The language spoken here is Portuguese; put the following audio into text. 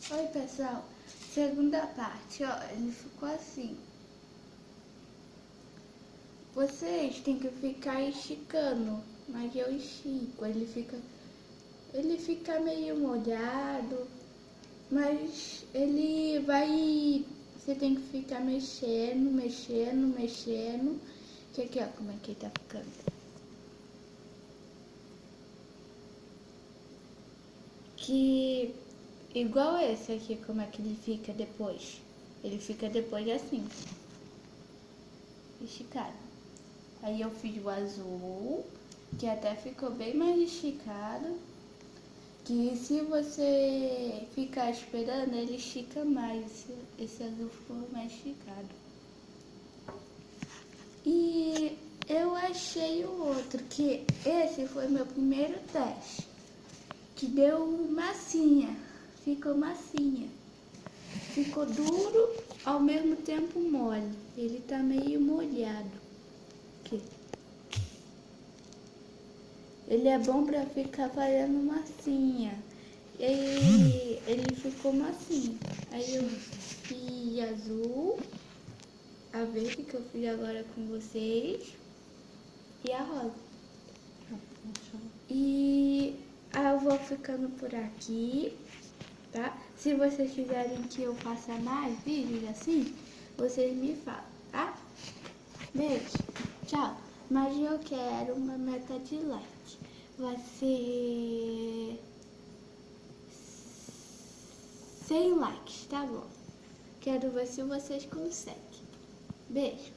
Oi, pessoal. Segunda parte, ó, ele ficou assim. Vocês têm que ficar esticando, mas eu estico. Ele fica meio molhado, mas ele vai. Você tem que ficar mexendo. Que aqui, ó, como é que ele tá ficando. Que igual esse aqui, como é que ele fica depois. Ele fica depois assim, esticado. Aí eu fiz o azul, que até ficou bem mais esticado. Que se você ficar esperando, ele estica mais. Esse azul ficou mais esticado. E eu achei o outro, que esse foi meu primeiro teste. Que deu massinha, ficou massinha. Ficou duro, ao mesmo tempo mole. Ele tá meio molhado. Aqui. Ele é bom pra ficar fazendo massinha. E aí, ele ficou massinho. Aí eu fiz azul, a verde que eu fiz agora com vocês, e a rosa. E eu vou ficando por aqui, tá? Se vocês quiserem que eu faça mais vídeos assim, vocês me falam, tá? Beijo, tchau. Mas eu quero uma meta de like. Vai ser 100 likes, tá bom? Quero ver se vocês conseguem. Beijo.